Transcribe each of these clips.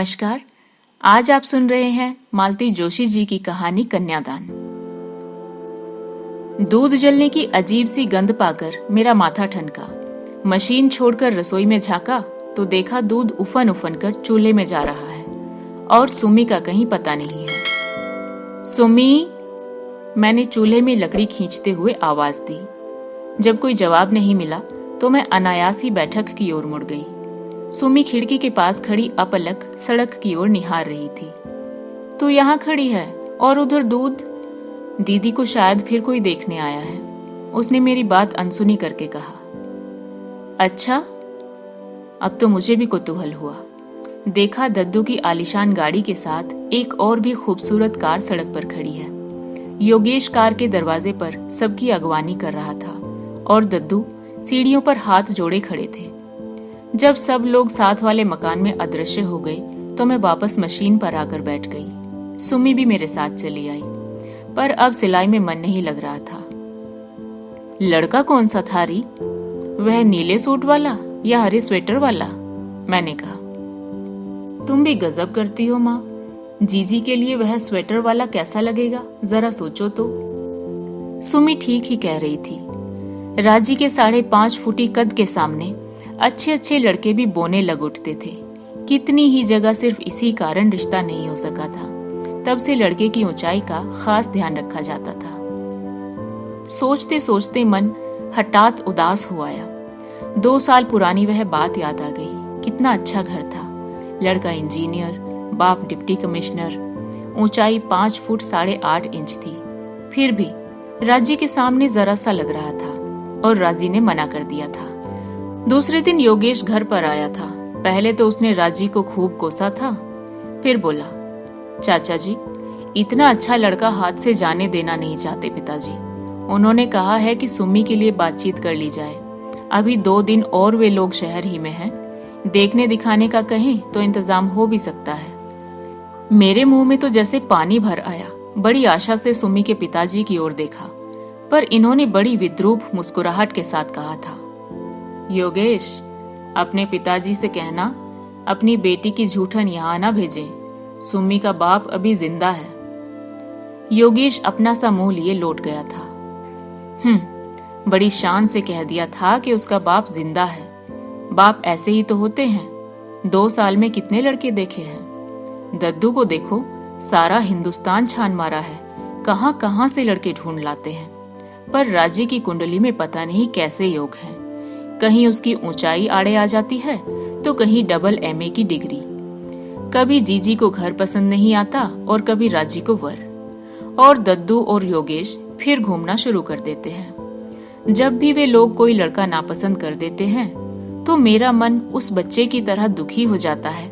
नमस्कार। आज आप सुन रहे हैं मालती जोशी जी की कहानी कन्यादान। दूध जलने की अजीब सी गंध पाकर मेरा माथा ठनका। मशीन छोड़कर रसोई में झांका तो देखा दूध उफन उफन कर चूल्हे में जा रहा है और सुमी का कहीं पता नहीं है। सुमी, मैंने चूल्हे में लकड़ी खींचते हुए आवाज दी। जब कोई जवाब नहीं मिला तो मैं अनायास ही बैठक की ओर मुड़ गई। सुमी खिड़की के पास खड़ी अपलक सड़क की ओर निहार रही थी। तू यहाँ खड़ी है और उधर दूध? दीदी को शायद फिर कोई देखने आया है, उसने मेरी बात अनसुनी करके कहा। अच्छा, अब तो मुझे भी कुतूहल हुआ। देखा दद्दू की आलीशान गाड़ी के साथ एक और भी खूबसूरत कार सड़क पर खड़ी है। योगेश कार के दरवाजे पर सबकी अगवानी कर रहा था और दद्दू सीढ़ियों पर हाथ जोड़े खड़े थे। जब सब लोग साथ वाले मकान में अदृश्य हो गए तो मैं वापस मशीन पर आकर बैठ गई। सुमी भी मेरे साथ चली आई, पर अब सिलाई में मन नहीं लग रहा था। लड़का कौन सा था री? वह नीले सूट वाला या हरे स्वेटर वाला? मैंने कहा। तुम भी गजब करती हो माँ। जीजी के लिए वह स्वेटर वाला कैसा लगेगा, जरा सोचो तो। सुमी ठीक ही कह रही थी। राजी के 5.5 फुटी कद के सामने अच्छे अच्छे लड़के भी बोने लग उठते थे। कितनी ही जगह सिर्फ इसी कारण रिश्ता नहीं हो सका था। तब से लड़के की ऊंचाई का खास ध्यान रखा जाता था। सोचते सोचते मन हठात उदास हो आया। 2 साल पुरानी वह बात याद आ गई। कितना अच्छा घर था। लड़का इंजीनियर, बाप डिप्टी कमिश्नर। ऊंचाई 5 फुट 8.5 इंच थी। फिर भी राजी के सामने जरा सा लग रहा था और राजी ने मना कर दिया था। दूसरे दिन योगेश घर पर आया था। पहले तो उसने राजी को खूब कोसा था, फिर बोला, चाचा जी, इतना अच्छा लड़का हाथ से जाने देना नहीं चाहते पिताजी। उन्होंने कहा है कि सुमी के लिए बातचीत कर ली जाए। अभी 2 दिन और वे लोग शहर ही में हैं। देखने दिखाने का कहें तो इंतजाम हो भी सकता है। मेरे मुंह में तो जैसे पानी भर आया। बड़ी आशा से सुमी के पिताजी की ओर देखा, पर इन्होंने बड़ी विद्रूप मुस्कुराहट के साथ कहा था, योगेश, अपने पिताजी से कहना अपनी बेटी की झूठन यहाँ ना भेजें। सुमी का बाप अभी जिंदा है। योगेश अपना सा मुंह लिए लौट गया था। बड़ी शान से कह दिया था कि उसका बाप जिंदा है। बाप ऐसे ही तो होते हैं। 2 साल में कितने लड़के देखे हैं। दद्दू को देखो, सारा हिंदुस्तान छान मारा है। कहां कहां से लड़के ढूंढ लाते हैं। पर राजी की कुंडली में पता नहीं कैसे योग है। कहीं उसकी ऊंचाई आड़े आ जाती है तो कहीं डबल MA की डिग्री। कभी जीजी को घर पसंद नहीं आता और कभी राजी को वर। और दद्दू और योगेश फिर घूमना शुरू कर देते हैं। जब भी वे लोग कोई लड़का नापसंद कर देते हैं तो मेरा मन उस बच्चे की तरह दुखी हो जाता है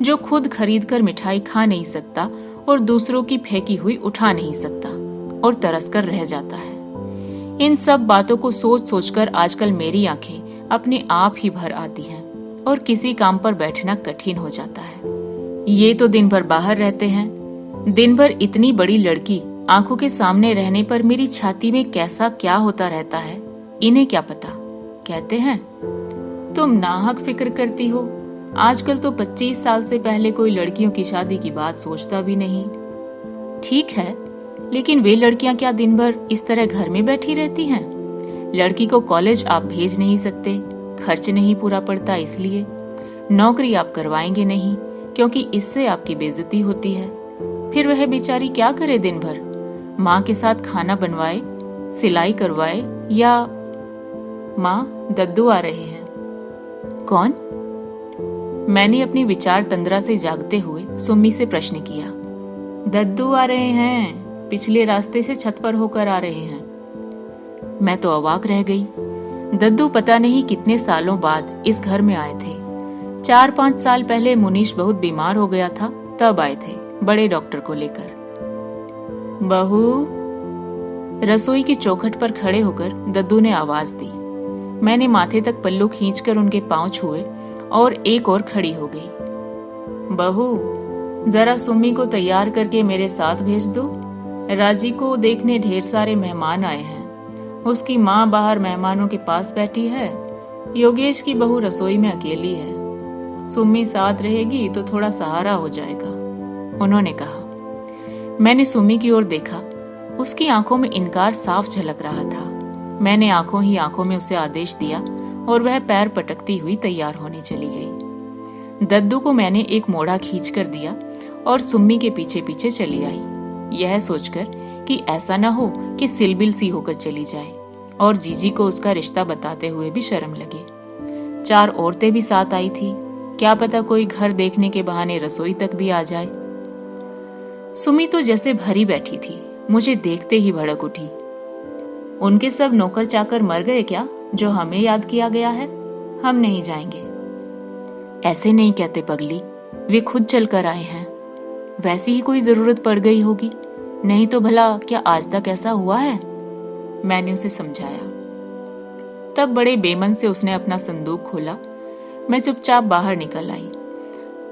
जो खुद खरीद कर मिठाई खा नहीं सकता और दूसरों की फेंकी हुई उठा नहीं सकता और तरस कर रह जाता है। इन सब बातों को सोच सोचकर आजकल मेरी आंखें अपने आप ही भर आती हैं और किसी काम पर बैठना कठिन हो जाता है। ये तो दिन भर बाहर रहते हैं। दिन भर इतनी बड़ी लड़की आंखों के सामने रहने पर मेरी छाती में कैसा क्या होता रहता है, इन्हें क्या पता। कहते हैं तुम नाहक फिक्र करती हो। आजकल तो 25 साल से पहले कोई लड़कियों की शादी की बात सोचता भी नहीं। ठीक है, लेकिन वे लड़कियां क्या दिन भर इस तरह घर में बैठी रहती हैं? लड़की को कॉलेज आप भेज नहीं सकते, खर्च नहीं पूरा पड़ता इसलिए। नौकरी आप करवाएंगे नहीं क्योंकि इससे आपकी बेइज्जती होती है। फिर वह बेचारी क्या करे दिन भर? माँ के साथ खाना बनवाए, सिलाई करवाए या... माँ, दद्दू आ रहे हैं। कौन? मैंने अपनी विचार तंद्रा से जागते हुए सुम्मी से प्रश्न किया। दद्दू आ रहे हैं, पिछले रास्ते से छत पर होकर आ रहे हैं। मैं तो अवाक रह गई। दद्दू पता नहीं कितने सालों बाद इस घर में आए थे। 4-5 साल पहले मुनीश बहुत बीमार हो गया था, तब आए थे बड़े डॉक्टर को लेकर। बहू, रसोई की चौखट पर खड़े होकर दद्दू ने आवाज दी। मैंने माथे तक पल्लू खींचकर उनके पांव छुए और एक और खड़ी हो गई। बहू, जरा सुमी को तैयार करके मेरे साथ भेज दो। राजी को देखने ढेर सारे मेहमान आए हैं। उसकी माँ बाहर मेहमानों के पास बैठी है। योगेश की बहू रसोई में अकेली है। सुम्मी साथ रहेगी तो थोड़ा सहारा हो जाएगा, उन्होंने कहा। मैंने सुम्मी की ओर देखा। उसकी आंखों में इनकार साफ झलक रहा था। मैंने आंखों ही आंखों में उसे आदेश दिया और वह पैर पटकती हुई तैयार होने चली गई। दद्दू को मैंने एक मोड़ा खींच कर दिया और सुम्मी के पीछे पीछे चली आई, यह सोचकर कि ऐसा न हो कि सिलबिल सी होकर चली जाए और जीजी को उसका रिश्ता बताते हुए भी शर्म लगे। 4 औरतें भी साथ आई थी, क्या पता कोई घर देखने के बहाने रसोई तक भी आ जाए। सुमी तो जैसे भरी बैठी थी, मुझे देखते ही भड़क उठी। उनके सब नौकर चाकर मर गए क्या, जो हमें याद किया गया है? हम नहीं जाएंगे। ऐसे नहीं कहते पगली, वे खुद चलकर आए हैं। वैसी ही कोई जरूरत पड़ गई होगी, नहीं तो भला क्या आज तक ऐसा हुआ है? मैंने उसे समझाया। तब बड़े बेमन से उसने अपना संदूक खोला। मैं चुपचाप बाहर निकल आई।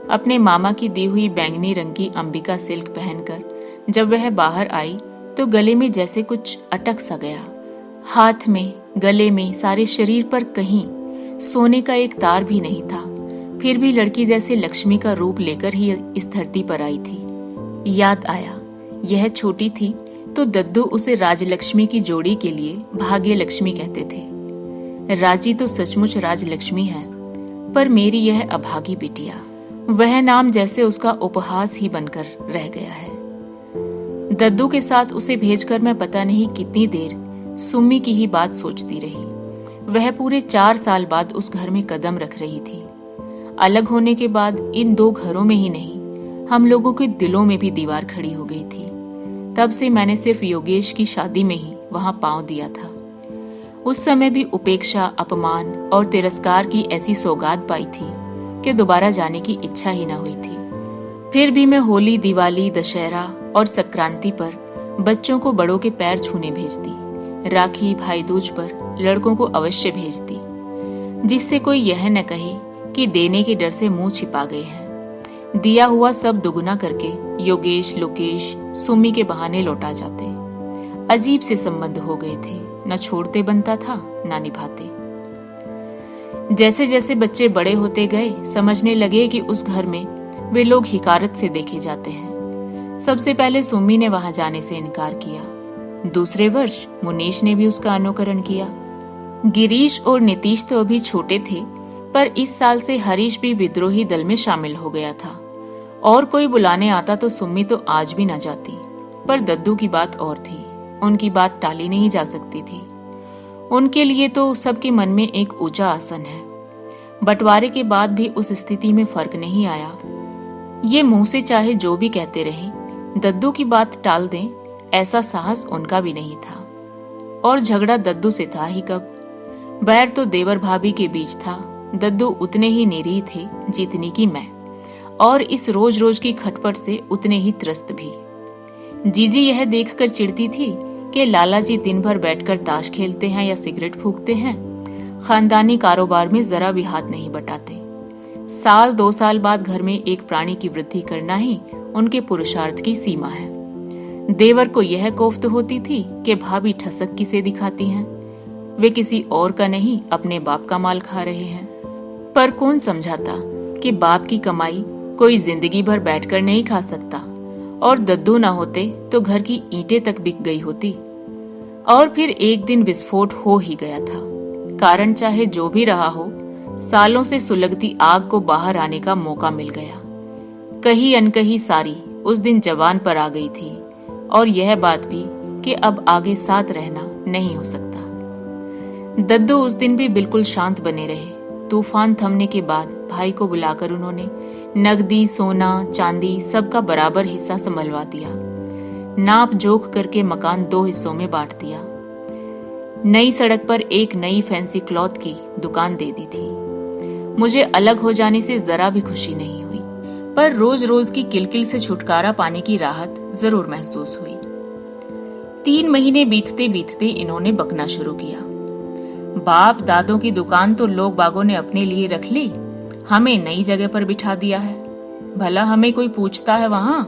अपने मामा की दी हुई बैंगनी रंग की अंबिका सिल्क पहनकर जब वह बाहर आई तो गले में जैसे कुछ अटक सा गया। हाथ में, गले में, सारे शरीर पर कहीं सोने का एक तार भी नहीं था। फिर भी लड़की जैसे लक्ष्मी का रूप लेकर ही इस धरती पर आई थी। याद आया, यह छोटी थी तो दद्दू उसे राजलक्ष्मी की जोड़ी के लिए भाग्य लक्ष्मी कहते थे। राजी तो सचमुच राजलक्ष्मी है, पर मेरी यह अभागी बिटिया, वह नाम जैसे उसका उपहास ही बनकर रह गया है। दद्दू के साथ उसे भेजकर मैं पता नहीं कितनी देर सुम्मी की ही बात सोचती रही। वह पूरे 4 साल बाद उस घर में कदम रख रही थी। अलग होने के बाद इन 2 घरों में ही नहीं, हम लोगों के दिलों में भी दीवार खड़ी हो गई थी। तब से मैंने सिर्फ योगेश की शादी में ही वहां पांव दिया था। उस समय भी उपेक्षा, अपमान और तिरस्कार की ऐसी सौगात पाई थी कि दोबारा जाने की इच्छा ही न हुई थी। फिर भी मैं होली, दिवाली, दशहरा और संक्रांति पर बच्चों को बड़ों के पैर छूने भेजती। राखी, भाई दूज पर लड़कों को अवश्य भेजती, जिससे कोई यह न कहे कि देने के डर से मुंह छिपा गए हैं। दिया हुआ सब दुगुना करके योगेश, लोकेश, सुम्मी के बहाने लौटा जाते। अजीब से संबंध हो गए थे, न छोड़ते बनता था न निभाते। जैसे जैसे बच्चे बड़े होते गए, समझने लगे कि उस घर में वे लोग हिकारत से देखे जाते हैं। सबसे पहले सुम्मी ने वहां जाने से इनकार किया। दूसरे वर्ष मुनीश ने भी उसका अनुकरण किया। गिरीश और नीतीश तो अभी छोटे थे, पर इस साल से हरीश भी विद्रोही दल में शामिल हो गया था। और कोई बुलाने आता तो सुम्मी तो आज भी न जाती। पर दद्दू की बात और थी, उनकी बात टाली नहीं जा सकती थी। उनके लिए तो सबके मन में एक ऊंचा आसन है। बंटवारे के बाद भी उस स्थिति में फर्क नहीं आया। ये मुंह से चाहे जो भी कहते रहे, दद्दू की बात टाल दें, ऐसा साहस उनका भी नहीं था। और झगड़ा दद्दू से था ही कब? बैर तो देवर भाभी के बीच था। दद्दू उतने ही निरीह थे जितनी की मैं, और इस रोज रोज की खटपट से उतने ही त्रस्त भी। जीजी यह देखकर चिढ़ती थी कि लाला जी दिन भर बैठकर ताश खेलते हैं या सिगरेट फूकते हैं, खानदानी कारोबार में जरा भी हाथ नहीं बटाते। साल 2 साल बाद घर में एक प्राणी की वृद्धि करना ही उनके पुरुषार्थ की सीमा है। देवर को यह कोफ्त होती थी कि भाभी ठसक किसे दिखाती हैं, वे किसी और का नहीं अपने बाप का माल खा रहे हैं। पर कौन समझाता कि बाप की कमाई कोई जिंदगी भर बैठकर नहीं खा सकता, और दद्दू ना होते तो घर की ईंटें तक बिक गई होती। और फिर एक दिन विस्फोट हो ही गया था। कारण चाहे जो भी रहा हो, सालों से सुलगती आग को बाहर आने का मौका मिल गया। कहीं अनकहीं सारी उस दिन जवान पर आ गई थी, और यह बात भी कि अब आगे साथ रहना नहीं हो सकता। दद्दू उस दिन भी बिल्कुल शांत बने रहे। तूफान थमने के बाद भाई को बुलाकर उन्होंने नगदी, सोना, चांदी सबका बराबर हिस्सा संभलवा दिया। नाप जोख करके मकान 2 हिस्सों में बांट दिया। नई सड़क पर एक नई फैंसी क्लॉथ की दुकान दे दी थी। मुझे अलग हो जाने से जरा भी खुशी नहीं हुई, पर रोज रोज की किलकिल से छुटकारा पाने की राहत जरूर महसूस हुई। 3 महीने बीतते बीतते इन्होंने बकना शुरू किया। बाप दादों की दुकान तो लोग बागों ने अपने लिए रख ली, हमें नई जगह पर बिठा दिया है। भला हमें कोई पूछता है वहां?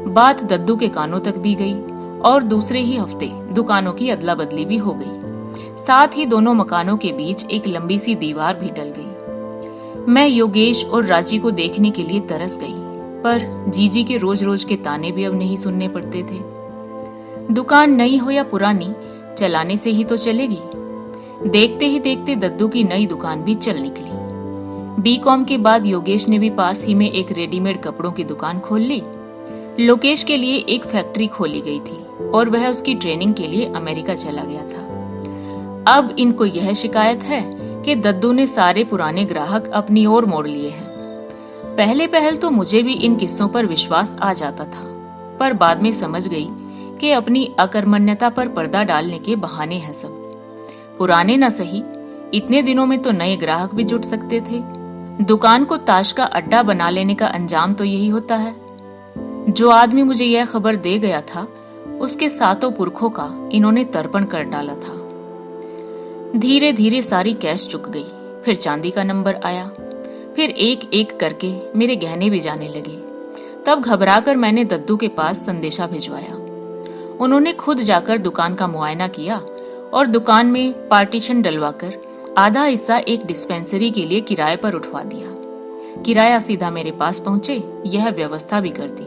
बात दद्दू के कानों तक भी गई, और दूसरे ही हफ्ते दुकानों की अदला बदली भी हो गई। साथ ही दोनों मकानों के बीच एक लंबी सी दीवार भी डल गई। मैं योगेश और राजी को देखने के लिए तरस गई, पर जीजी के रोज रोज के ताने भी अब नहीं सुनने पड़ते थे। दुकान नई हो या पुरानी, चलाने से ही तो चलेगी। देखते ही देखते दद्दू की नई दुकान भी चल निकली। बीकॉम के बाद योगेश ने भी पास ही में एक रेडीमेड कपड़ों की दुकान खोल ली। लोकेश के लिए एक फैक्ट्री खोली गई थी और वह उसकी ट्रेनिंग के लिए अमेरिका चला गया था। अब इनको यह शिकायत है कि दद्दू ने सारे पुराने ग्राहक अपनी ओर मोड़ लिए हैं। पहले पहल तो मुझे भी इन किस्सों पर विश्वास आ जाता था, पर बाद में समझ गई कि अपनी अकर्मण्यता पर पर्दा डालने के बहाने हैं सब। पुराने न सही, इतने दिनों में तो नए ग्राहक भी जुट सकते थे। दुकान को ताश का अड्डा बना लेने का अंजाम तो यही होता है। जो आदमी मुझे यह खबर दे गया था, उसके सातों पुरखों का इन्होंने तर्पण कर डाला था। धीरे धीरे सारी कैश चुक गई। फिर चांदी का नंबर आया, फिर एक एक करके मेरे गहने भी जाने लगे। तब घबराकर मैंने दद्दू के पास संदेशा भिजवाया। उन्होंने खुद जाकर दुकान का मुआयना किया और दुकान में पार्टीशन डलवाकर आधा हिस्सा एक डिस्पेंसरी के लिए किराए पर उठवा दिया। किराया सीधा मेरे पास पहुंचे, यह व्यवस्था भी कर दी।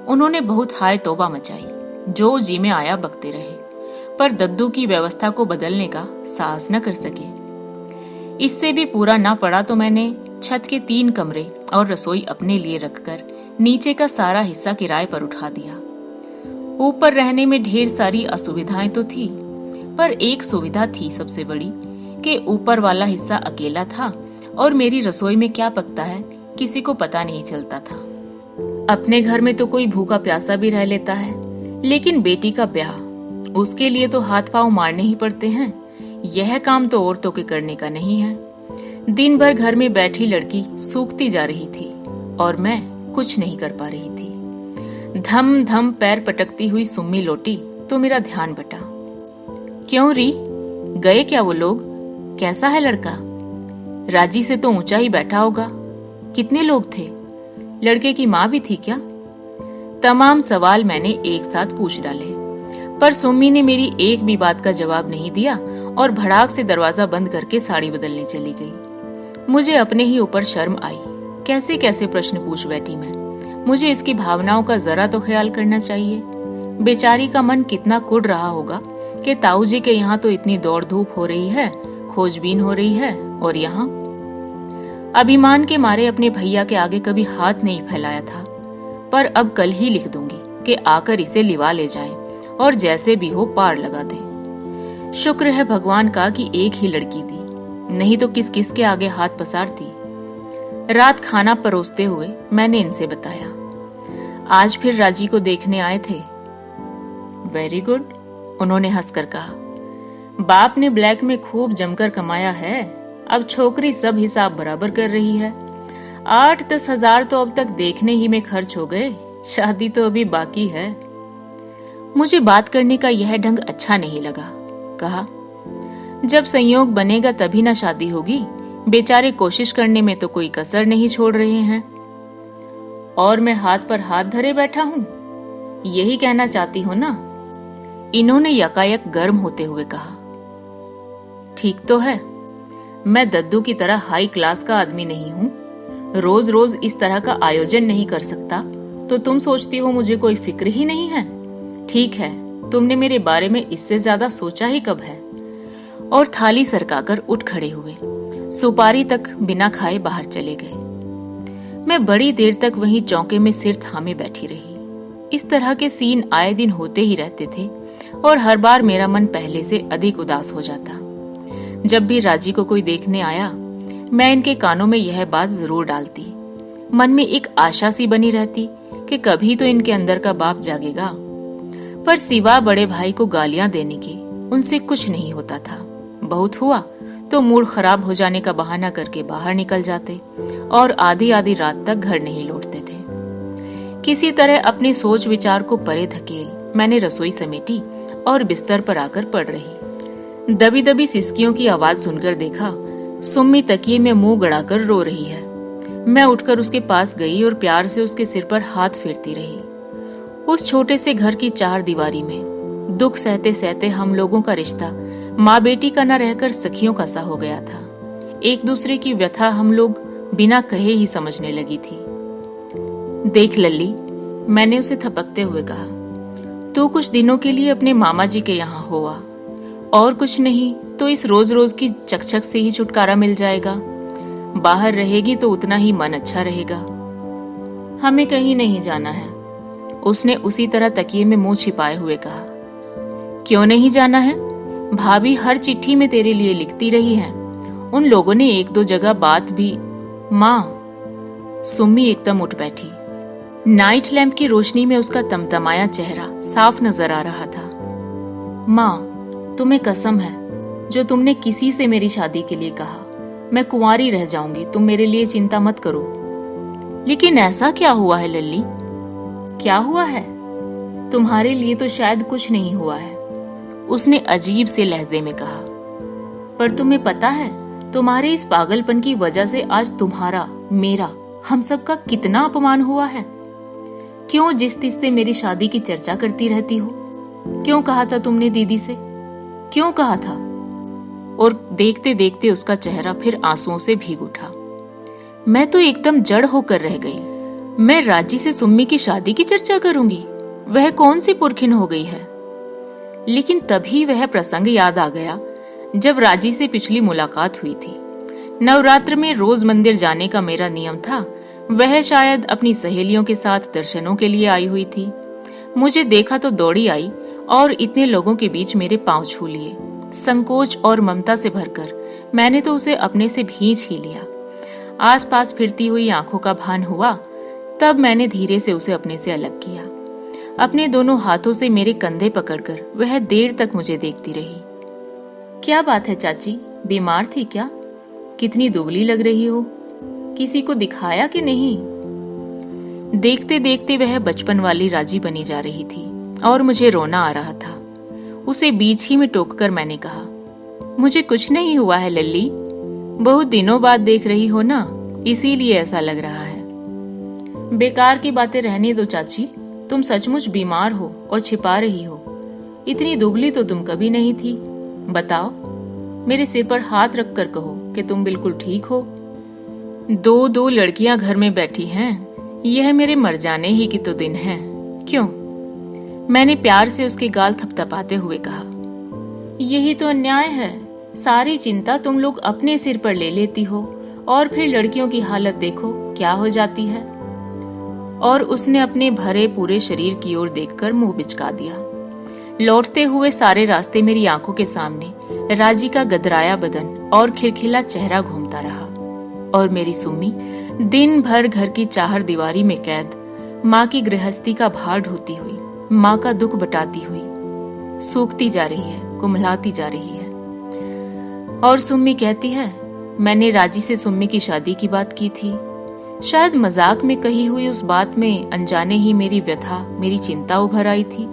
उन्होंने बहुत हाय तौबा मचाई, जो जी में आया बकते रहे, पर दद्दू की व्यवस्था को बदलने का साहस न कर सके। इससे भी पूरा ना पड़ा तो मैंने छत के 3 कमरे और रसोई अपने लिए रखकर नीचे का सारा हिस्सा किराए पर उठा दिया। ऊपर रहने में ढेर सारी असुविधाएं तो थी, पर एक सुविधा थी सबसे बड़ी कि ऊपर वाला हिस्सा अकेला था और मेरी रसोई में क्या पकता है किसी को पता नहीं चलता था। अपने घर में तो कोई भूखा प्यासा भी रह लेता है, लेकिन बेटी का ब्याह, उसके लिए तो हाथ पांव मारने ही पड़ते हैं। यह काम तो औरतों के करने का नहीं है। दिन भर घर में बैठी लड़की सूखती जा रही थी और मैं कुछ नहीं कर पा रही थी। धम धम पैर पटकती हुई सुम्मी लौटी तो मेरा ध्यान बटा। क्यों री, गए क्या वो लोग? कैसा है लड़का? राजी से तो ऊंचा ही बैठा होगा। कितने लोग थे? लड़के की माँ भी थी क्या? तमाम सवाल मैंने एक साथ पूछ डाले, पर सुम्मी ने मेरी एक भी बात का जवाब नहीं दिया और भड़ाक से दरवाजा बंद करके साड़ी बदलने चली गई। मुझे अपने ही ऊपर शर्म आई। कैसे कैसे प्रश्न पूछ बैठी मैं। मुझे इसकी भावनाओं का जरा तो ख्याल करना चाहिए। बेचारी का मन कितना कुढ़ रहा होगा कि ताऊ जी के यहाँ तो इतनी दौड़ धूप हो रही है, खोजबीन हो रही है, और यहाँ अभिमान के मारे अपने भैया के आगे कभी हाथ नहीं फैलाया था, पर अब कल ही लिख दूंगी कि आकर इसे लिवा ले जाएं और जैसे भी हो पार लगा दें। शुक्र है भगवान का कि एक ही लड़की दी, नहीं तो किस किस के आगे हाथ पसारती। रात खाना परोसते हुए मैंने इनसे बताया, आज फिर राजी को देखने आए थे। वेरी गुड, उन्होंने हंसकर कहा। बाप ने ब्लैक में खूब जमकर कमाया है, अब छोकरी सब हिसाब बराबर कर रही है। 8-10 हजार तो अब तक देखने ही में खर्च हो गए, शादी तो अभी बाकी है। मुझे बात करने का यह ढंग अच्छा नहीं लगा। कहा, जब संयोग बनेगा तभी ना शादी होगी। बेचारे कोशिश करने में तो कोई कसर नहीं छोड़ रहे हैं। और मैं हाथ पर हाथ धरे बैठा हूं, यही कहना चाहती हो ना? इन्होंने यकायक गर्म होते हुए कहा। ठीक तो है, मैं दद्दू की तरह हाई क्लास का आदमी नहीं हूं। रोज रोज इस तरह का आयोजन नहीं कर सकता, तो तुम सोचती हो मुझे कोई फिक्र ही नहीं है? ठीक है, तुमने मेरे बारे में इससे ज्यादा सोचा ही कब है? और थाली सरकाकर उठ खड़े हुए, सुपारी तक बिना खाए बाहर चले गए। मैं बड़ी देर तक वहीं चौके में सिर थामे बैठी रही। इस तरह के सीन आए दिन होते ही रहते थे और हर बार मेरा मन पहले से अधिक उदास हो जाता। जब भी राजी को कोई देखने आया, मैं इनके कानों में यह बात जरूर डालती। मन में एक आशा सी बनी रहती कि कभी तो इनके अंदर का बाप जागेगा। पर सिवा बड़े भाई को गालियां देने के उनसे कुछ नहीं होता था। बहुत हुआ तो मूड खराब हो जाने का बहाना करके बाहर निकल जाते और आधी आधी रात तक घर नहीं लौटते थे। किसी तरह अपने सोच विचार को परे धकेल मैंने रसोई समेटी और बिस्तर पर आकर पड़ रही। दबी दबी सिसकियों की आवाज सुनकर देखा, सुम्मी तकिए में मुंह गड़ाकर रो रही है। मैं उठकर उसके पास गई और प्यार से उसके सिर पर हाथ फेरती रही। उस छोटे से घर की 4 दीवारी में दुख सहते सहते हम लोगों का रिश्ता माँ बेटी का न रहकर सखियों का सा हो गया था। एक दूसरे की व्यथा हम लोग बिना कहे ही समझने लगी थी। देख लल्ली, मैंने उसे थपकते हुए कहा, तू कुछ दिनों के लिए अपने मामा जी के यहाँ हो आ, और कुछ नहीं तो इस रोज रोज की चकचक से ही छुटकारा मिल जाएगा। बाहर रहेगी तो उतना ही मन अच्छा रहेगा। हमें कहीं नहीं जाना है, उसने उसी तरह तकिए में मुंह छिपाए हुए कहा। क्यों नहीं जाना है? भाभी हर चिट्ठी में तेरे लिए लिखती रही है। उन लोगों ने एक दो जगह बात भी। माँ, सुम्मी एकदम उठ बैठी। नाइट लैंप की रोशनी में उसका तमतमाया चेहरा साफ नजर आ रहा था। माँ, तुम्हें कसम है, जो तुमने किसी से मेरी शादी के लिए कहा, मैं कुंवारी रह जाऊंगी, तुम मेरे लिए चिंता मत करो। लेकिन ऐसा क्या हुआ है लल्ली? क्या हुआ है? तुम्हारे लिए तो शायद कुछ नहीं हुआ है, उसने अजीब से लहजे में कहा। पर तुम्हें पता है, तुम्हारे इस पागलपन की वजह से आज तुम्हारा, मेरा, हम सबका कितना अपमान हुआ है। क्यों जिस तिस से मेरी शादी की चर्चा करती रहती हो? क्यों कहा था तुमने दीदी से? क्यों कहा था? और देखते देखते उसका चेहरा फिर आंसुओं से भीग उठा। मैं तो एकदम जड़ होकर रह गई। मैं राजी से सुम्मी की शादी की चर्चा करूंगी? वह कौन सी पुरखिन हो गई है? लेकिन तभी वह प्रसंग याद आ गया जब राजी से पिछली मुलाकात हुई थी। नवरात्र में रोज मंदिर जाने का मेरा नियम था। वह शायद अपनी सहेलियों के साथ दर्शनों के लिए आई हुई थी। मुझे देखा तो दौड़ी आई और इतने लोगों के बीच मेरे पांव छू लिए। संकोच और ममता से भरकर मैंने तो उसे अपने से भींच ही लिया। आसपास फिरती हुई आंखों का भान हुआ, तब मैंने धीरे से उसे अपने से अलग किया। अपने दोनों हाथों से मेरे कंधे पकड़कर वह देर तक मुझे देखती रही। क्या बात है चाची, बीमार थी क्या? कितनी दुबली लग रही हो। किसी को दिखाया कि नहीं? देखते देखते वह बचपन वाली राजी बनी जा रही थी और मुझे रोना आ रहा था। उसे बीच ही में टोककर मैंने कहा, मुझे कुछ नहीं हुआ है लल्ली, बहुत दिनों बाद देख रही हो ना, इसीलिए ऐसा लग रहा है। बेकार की बातें रहने दो चाची, तुम सचमुच बीमार हो और छिपा रही हो। इतनी दुबली तो तुम कभी नहीं थी। बताओ, मेरे सिर पर हाथ रखकर कहो कि तुम बिल्कुल ठीक हो। दो लड़कियां घर में बैठी हैं, यह मेरे मर जाने ही की तो दिन है। क्यों? मैंने प्यार से उसके गाल थपथपाते हुए कहा। यही तो अन्याय है। सारी चिंता तुम लोग अपने सिर पर ले लेती हो और फिर लड़कियों की हालत देखो क्या हो जाती है। और उसने अपने भरे पूरे शरीर की ओर देखकर मुंह बिचका दिया। लौटते हुए सारे रास्ते मेरी आंखों के सामने राजी का गदराया बदन और खिलखिला चेहरा घूमता रहा, और मेरी सुम्मी दिन भर घर की चाहर दीवारी में कैद, माँ की गृहस्थी का भार ढोती हुई, माँ का दुख बटाती हुई, सूखती जा रही है, कुम्हलाती जा रही है। और सुम्मी कहती है, मैंने राजी से सुम्मी की शादी की बात की थी। शायद मजाक में कही हुई उस बात में अनजाने ही मेरी व्यथा, मेरी चिंता उभर आई थी।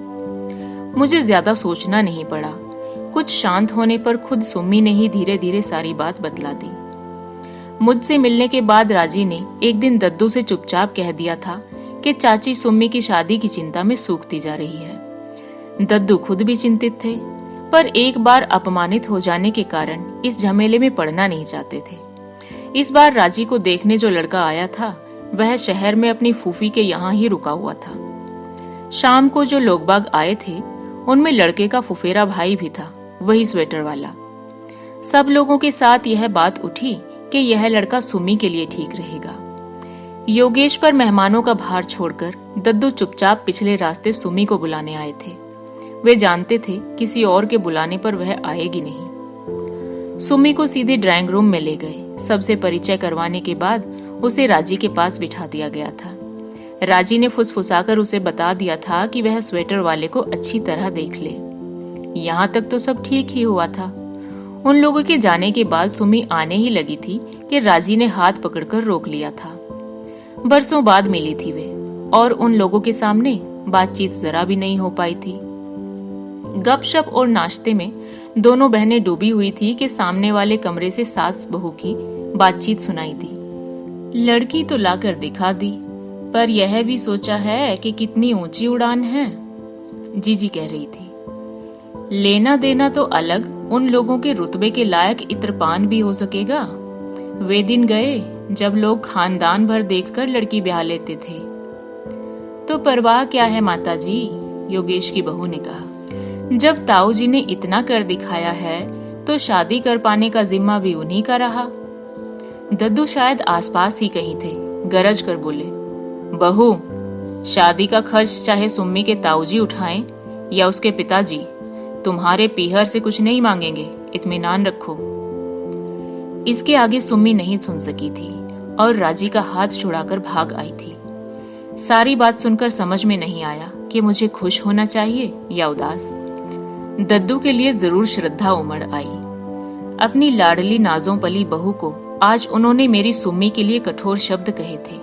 मुझे ज्यादा सोचना नहीं पड़ा। कुछ शांत होने पर खुद सुम्मी ने ही धीरे धीरे सारी बात बतला दी। मुझसे मिलने के बाद राजी ने एक दिन दद्दू से चुपचाप कह दिया था कि चाची सुम्मी की शादी की चिंता में सूखती जा रही है। दद्दू खुद भी चिंतित थे, पर एक बार अपमानित हो जाने के कारण इस झमेले में पड़ना नहीं चाहते थे। इस बार राजी को देखने जो लड़का आया था, वह शहर में अपनी फूफी के यहाँ ही रुका हुआ था। शाम को जो लोग बाग आए थे, उनमें लड़के का फुफेरा भाई भी था, वही स्वेटर वाला। सब लोगों के साथ यह बात उठी कि यह लड़का सुम्मी के लिए ठीक रहेगा। योगेश पर मेहमानों का भार छोड़कर दद्दू चुपचाप पिछले रास्ते सुम्मी को बुलाने आए थे। वे जानते थे किसी और के बुलाने पर वह आएगी नहीं। सुम्मी को सीधे ड्राइंग रूम में ले गए। सबसे परिचय करवाने के बाद उसे राजी के पास बिठा दिया गया था। राजी ने फुसफुसाकर उसे बता दिया था कि वह स्वेटर वाले को अच्छी तरह देख ले। यहाँ तक तो सब ठीक ही हुआ था। उन लोगों के जाने के बाद सुम्मी आने ही लगी थी कि राजी ने हाथ पकड़कर रोक लिया था। बरसों बाद मिली थी वे, और उन लोगों के सामने बातचीत जरा भी नहीं हो पाई थी। गपशप और नाश्ते में दोनों बहनें डूबी हुई थी कि सामने वाले कमरे से सास बहू की बातचीत सुनाई दी। लड़की तो लाकर दिखा दी, पर यह भी सोचा है कि कितनी ऊंची उड़ान है, जीजी कह रही थी। लेना देना तो अलग, उन लोगों के रुतबे के लायक इत्रपान भी हो सकेगा। वे दिन गए जब लोग खानदान भर देखकर लड़की ब्याह लेते थे। तो परवाह क्या है माताजी, योगेश की बहू ने कहा। जब ताऊ जी ने इतना कर दिखाया है तो शादी कर पाने का जिम्मा भी उन्हीं का रहा। दद्दू शायद आसपास ही कहीं थे, गरज कर बोले, बहू, शादी का खर्च चाहे सुम्मी के ताऊ जी उठाएं या उसके पिताजी, तुम्हारे पीहर से कुछ नहीं मांगेंगे, इत्मीनान रखो। इसके आगे सुम्मी नहीं सुन सकी थी और राजी का हाथ छुड़ाकर भाग आई थी। सारी बात सुनकर समझ में नहीं आया कि मुझे खुश होना चाहिए या उदास। दद्दू के लिए जरूर श्रद्धा उमड़ आई। अपनी लाडली नाजों पली बहू को आज उन्होंने मेरी सुम्मी के लिए कठोर शब्द कहे थे।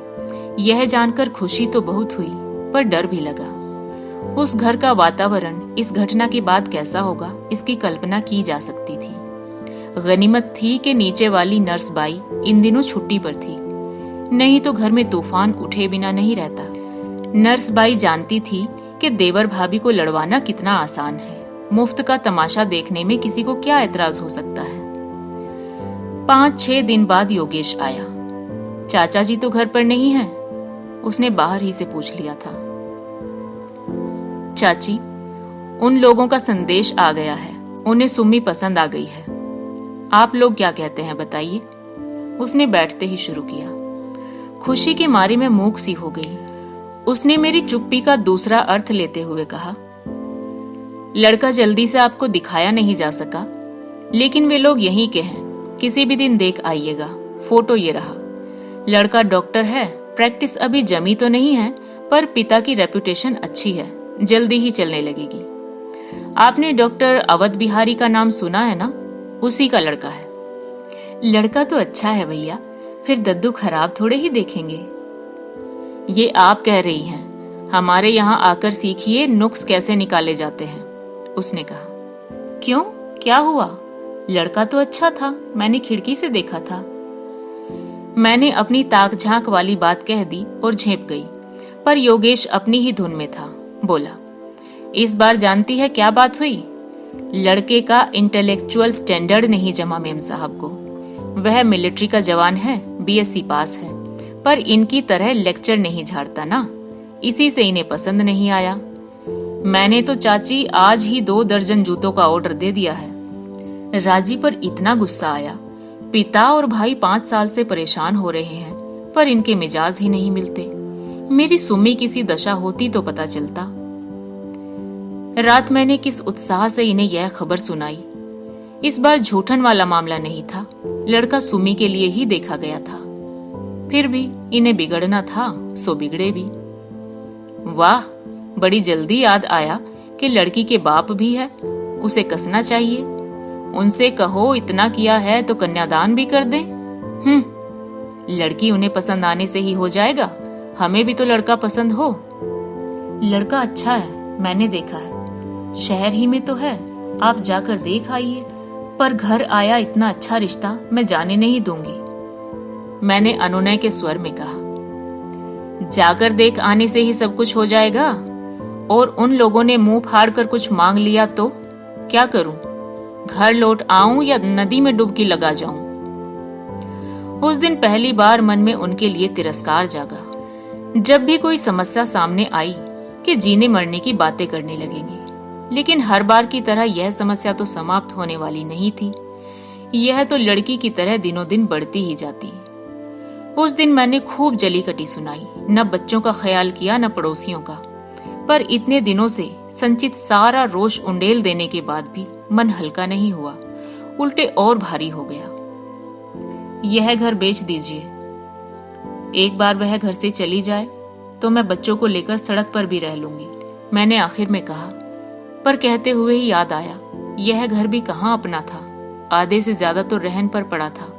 यह जानकर खुशी तो बहुत हुई, पर डर भी लगा। उस घर का वातावरण इस घटना के बाद कैसा होगा, इसकी कल्पना की जा सकती थी। गनीमत थी कि नीचे वाली नर्स बाई इन दिनों छुट्टी पर थी, नहीं तो घर में तूफान उठे बिना नहीं रहता। नर्स बाई जानती थी कि देवर भाभी को लड़वाना कितना आसान है। मुफ्त का तमाशा देखने में किसी को क्या एतराज हो सकता है। 5-6 दिन बाद योगेश आया। चाचा जी तो घर पर नहीं हैं, उसने बाहर ही से पूछ लिया था। चाची, उन लोगों का संदेश आ गया है, उन्हें सुम्मी पसंद आ गई है। आप लोग क्या कहते हैं बताइए, उसने बैठते ही शुरू किया। खुशी के मारे मैं मूक सी हो गई। उसने मेरी चुप्पी का दूसरा अर्थ लेते हुए कहा, लड़का जल्दी से आपको दिखाया नहीं जा सका, लेकिन वे लोग यहीं के हैं, किसी भी दिन देख आइएगा। फोटो ये रहा। लड़का डॉक्टर है, प्रैक्टिस अभी जमी तो नहीं है, पर पिता की रेपुटेशन अच्छी है, जल्दी ही चलने लगेगी। आपने डॉक्टर अवध बिहारी का नाम सुना है ना, उसी का लड़का है। लड़का तो अच्छा है भैया, फिर दद्दू खराब थोड़े ही देखेंगे। ये आप कह रही हैं, हमारे यहाँ आकर सीखिए नुक्स कैसे निकाले जाते हैं, उसने कहा। क्यों, क्या हुआ? लड़का तो अच्छा था, मैंने खिड़की से देखा था। मैंने अपनी ताक झांक वाली बात कह दी और झेप गई, पर योगेश अपनी ही धुन में था। बोला, इस बार जानती है क्या बात हुई? लड़के का इंटेलेक्चुअल स्टैंडर्ड नहीं जमा मेम साहब को। वह मिलिट्री का जवान है, बीएससी पास है, पर इनकी तरह लेक्चर नहीं झाड़ता ना, इसी से इन्हें पसंद नहीं आया। मैंने तो चाची आज ही 2 दर्जन जूतों का ऑर्डर दे दिया है। राजी पर इतना गुस्सा आया। पिता और भाई 5 साल से परेशान हो रहे हैं, पर इनके मिजाज ही नहीं मिलते। मेरी सुम्मी किसी दशा होती तो पता चलता। रात मैंने किस उत्साह से इन्हें यह खबर सुनाई। इस बार झूठन वाला मामला नहीं था, लड़का सुम्मी के लिए ही देखा गया था। फिर भी इन्हें बिगड़ना था, सो बिगड़े भी। वाह, बड़ी जल्दी याद आया कि लड़की के बाप भी है, उसे कसना चाहिए। उनसे कहो इतना किया है तो कन्यादान भी कर दे। लड़की उन्हें पसंद आने से ही हो जाएगा, हमें भी तो लड़का पसंद हो। लड़का अच्छा है, मैंने देखा है, शहर ही में तो है, आप जाकर देख आइए। पर घर आया इतना अच्छा रिश्ता मैं जाने नहीं दूंगी, मैंने अनुनय के स्वर में कहा। जाकर देख आने से ही सब कुछ हो जाएगा? और उन लोगों ने मुंह फाड़ कर कुछ मांग लिया तो क्या करूं? घर लौट आऊं या नदी में डुबकी लगा जाऊं? उस दिन पहली बार मन में उनके लिए तिरस्कार जागा। जब भी कोई समस्या सामने आई कि जीने मरने की बातें करने लगेंगे, लेकिन हर बार की तरह यह समस्या तो समाप्त होने वाली नहीं थी। यह तो लड़की की तरह दिनों दिन बढ़ती ही जाती। उस दिन मैंने खूब जली कटी सुनाई, न बच्चों का ख्याल किया न पड़ोसियों का। पर इतने दिनों से संचित सारा रोष उंडेल देने के बाद भी मन हल्का नहीं हुआ, उल्टे और भारी हो गया। यह घर बेच दीजिए, एक बार वह घर से चली जाए तो मैं बच्चों को लेकर सड़क पर भी रह लूंगी, मैंने आखिर में कहा। पर कहते हुए ही याद आया, यह घर भी कहाँ अपना था, आधे से ज्यादा तो रहन पर पड़ा था।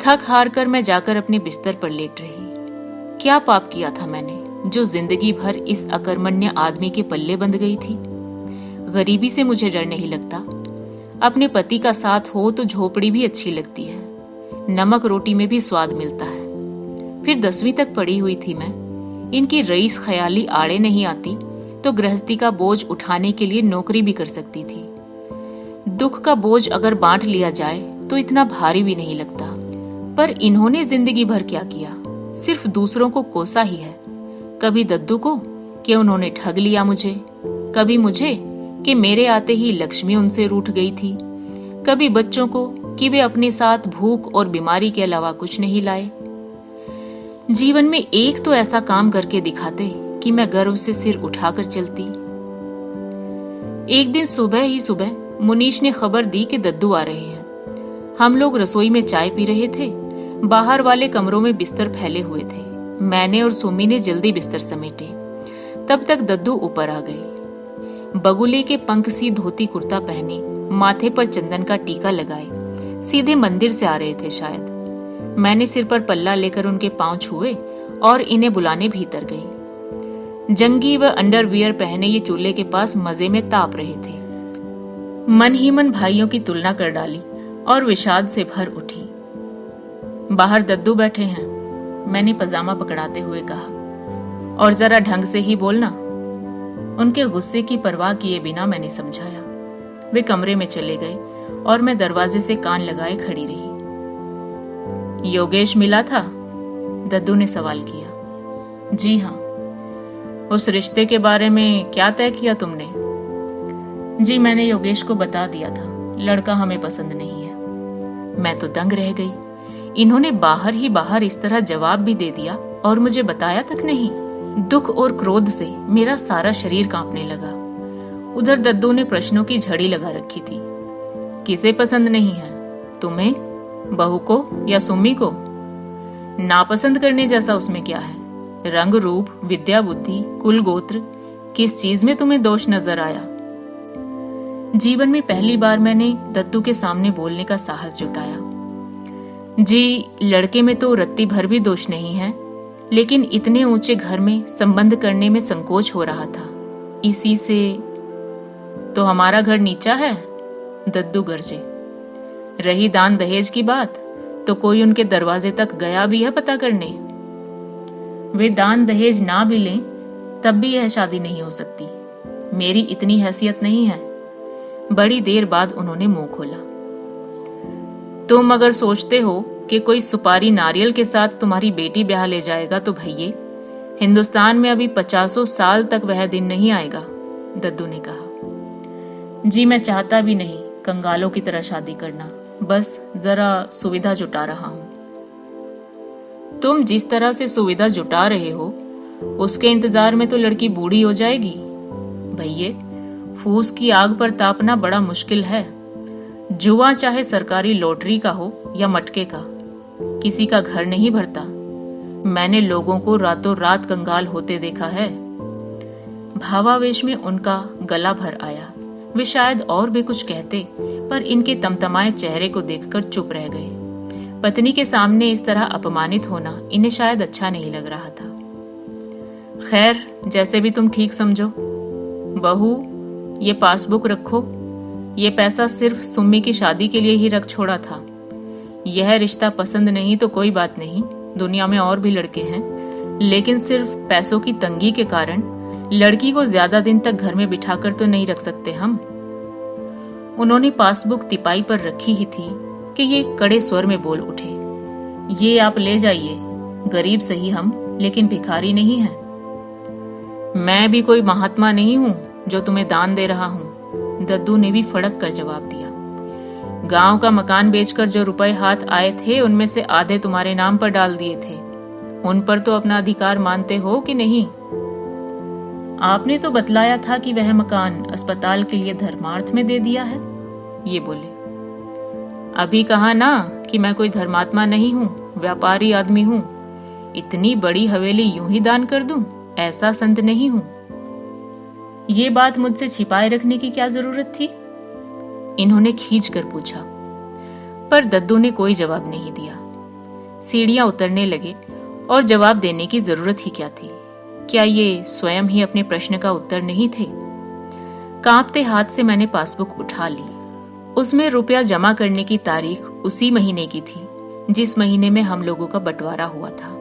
थक हार कर मैं जाकर अपने बिस्तर पर लेट रही। क्या पाप किया था मैंने, जो जिंदगी भर इस अकर्मण्य आदमी के पल्ले बंध गई थी। गरीबी से मुझे डर नहीं लगता, अपने पति का साथ हो तो झोपड़ी भी अच्छी लगती है, नमक रोटी में भी स्वाद मिलता है। फिर 10वीं तक पढ़ी हुई थी मैं, इनकी रईस ख्याली आड़े नहीं आती तो गृहस्थी का बोझ उठाने के लिए नौकरी भी कर सकती थी। दुख का बोझ अगर बांट लिया जाए तो इतना भारी भी नहीं लगता। पर इन्होंने जिंदगी भर क्या किया, सिर्फ दूसरों को कोसा ही है। कभी दद्दू को कि उन्होंने ठग लिया मुझे, कभी मुझे कि मेरे आते ही लक्ष्मी उनसे रूठ गई थी, कभी बच्चों को कि वे अपने साथ भूख और बीमारी के अलावा कुछ नहीं लाए। जीवन में एक तो ऐसा काम करके दिखाते कि मैं गर्व से सिर उठाकर चलती। एक दिन सुबह ही सुबह मुनीश ने खबर दी कि दद्दू आ रहे हैं। हम लोग रसोई में चाय पी रहे थे, बाहर वाले कमरों में बिस्तर फैले हुए थे। मैंने और सुमी ने जल्दी बिस्तर समेटे। तब तक दद्दू ऊपर आ गए। बगुले के पंख सी धोती कुर्ता पहने, माथे पर चंदन का टीका लगाए, सीधे मंदिर से आ रहे थे शायद। मैंने सिर पर पल्ला लेकर उनके पांव छुए और इन्हें बुलाने भीतर गई। जंगी व अंडरवियर पहने ये चूल्हे के पास मजे में ताप रहे थे। मन ही मन भाइयों की तुलना कर डाली और विषाद से भर उठी। बाहर दद्दू बैठे हैं, मैंने पजामा पकड़ाते हुए कहा, और जरा ढंग से ही बोलना। उनके गुस्से की परवाह किए बिना मैंने समझाया। वे कमरे में चले गए और मैं दरवाजे से कान लगाए खड़ी रही। योगेश मिला था? दद्दू ने सवाल किया। जी हाँ। उस रिश्ते के बारे में क्या तय किया तुमने? जी, मैंने योगेश को बता दिया था, लड़का हमें पसंद नहीं है। मैं तो दंग रह गई। इन्होंने बाहर ही बाहर इस तरह जवाब भी दे दिया और मुझे बताया तक नहीं। दुख और क्रोध से मेरा सारा शरीर कांपने लगा। उधर दद्दू ने प्रश्नों की झड़ी लगा रखी थी। किसे पसंद नहीं है? तुम्हें, बहू को या सुम्मी को? नापसंद करने जैसा उसमें क्या है? रंग रूप, विद्या बुद्धि, कुल गोत्र, किस चीज में तुम्हें दोष नजर आया? जीवन में पहली बार मैंने दद्दू के सामने बोलने का साहस जुटाया। जी, लड़के में तो रत्ती भर भी दोष नहीं है, लेकिन इतने ऊंचे घर में संबंध करने में संकोच हो रहा था। इसी से। तो हमारा घर नीचा है? दद्दू गरजे। रही दान दहेज की बात, तो कोई उनके दरवाजे तक गया भी है पता करने? वे दान दहेज ना भी लें तब भी यह शादी नहीं हो सकती। मेरी इतनी हैसियत नहीं है। बड़ी देर बाद उन्होंने मुंह खोला। तुम अगर सोचते हो कि कोई सुपारी नारियल के साथ तुम्हारी बेटी ब्याह ले जाएगा तो भैये, हिंदुस्तान में अभी 50 साल तक वह दिन नहीं आएगा, दद्दू ने कहा। जी, मैं चाहता भी नहीं कंगालों की तरह शादी करना, बस जरा सुविधा जुटा रहा हूं। तुम जिस तरह से सुविधा जुटा रहे हो, उसके इंतजार में तो लड़की बूढ़ी हो जाएगी। भैये, फूस की आग पर तापना बड़ा मुश्किल है। जुआ चाहे सरकारी लॉटरी का हो या मटके का, किसी का घर नहीं भरता। मैंने लोगों को रातों रात कंगाल होते देखा है। भावावेश में उनका गला भर आया। वे शायद और भी कुछ कहते, पर इनके तमतमाए चेहरे को देखकर चुप रह गए। पत्नी के सामने इस तरह अपमानित होना इन्हें शायद अच्छा नहीं लग रहा था। खैर, जैसे भी तुम ठीक समझो। बहू, ये पासबुक रखो। ये पैसा सिर्फ सुम्मी की शादी के लिए ही रख छोड़ा था। यह रिश्ता पसंद नहीं तो कोई बात नहीं, दुनिया में और भी लड़के हैं, लेकिन सिर्फ पैसों की तंगी के कारण लड़की को ज्यादा दिन तक घर में बिठाकर तो नहीं रख सकते हम। उन्होंने पासबुक तिपाई पर रखी ही थी कि ये कड़े स्वर में बोल उठे। ये आप ले जाइए। गरीब सही हम, लेकिन भिखारी नहीं है। मैं भी कोई महात्मा नहीं हूं जो तुम्हें दान दे रहा हूं, दद्दू ने भी फड़क कर जवाब दिया। गांव का मकान बेचकर जो रुपए हाथ आए थे, उनमें से आधे तुम्हारे नाम पर डाल दिए थे। उन पर तो अपना अधिकार मानते हो कि नहीं? आपने तो बतलाया था कि वह मकान अस्पताल के लिए धर्मार्थ में दे दिया है, ये बोले। अभी कहा ना कि मैं कोई धर्मात्मा नहीं हूं, व्यापारी आदमी हूं। इतनी बड़ी हवेली यूं ही दान कर दूं, ऐसा संत नहीं हूं। ये बात मुझसे छिपाए रखने की क्या जरूरत थी? इन्होंने खींच कर पूछा, पर दद्दू ने कोई जवाब नहीं दिया। सीढ़ियां उतरने लगे और जवाब देने की जरूरत ही क्या थी? क्या ये स्वयं ही अपने प्रश्न का उत्तर नहीं थे? कांपते हाथ से मैंने पासबुक उठा ली। उसमें रुपया जमा करने की तारीख उसी महीने की थी जिस महीने में हम लोगों का बंटवारा हुआ था।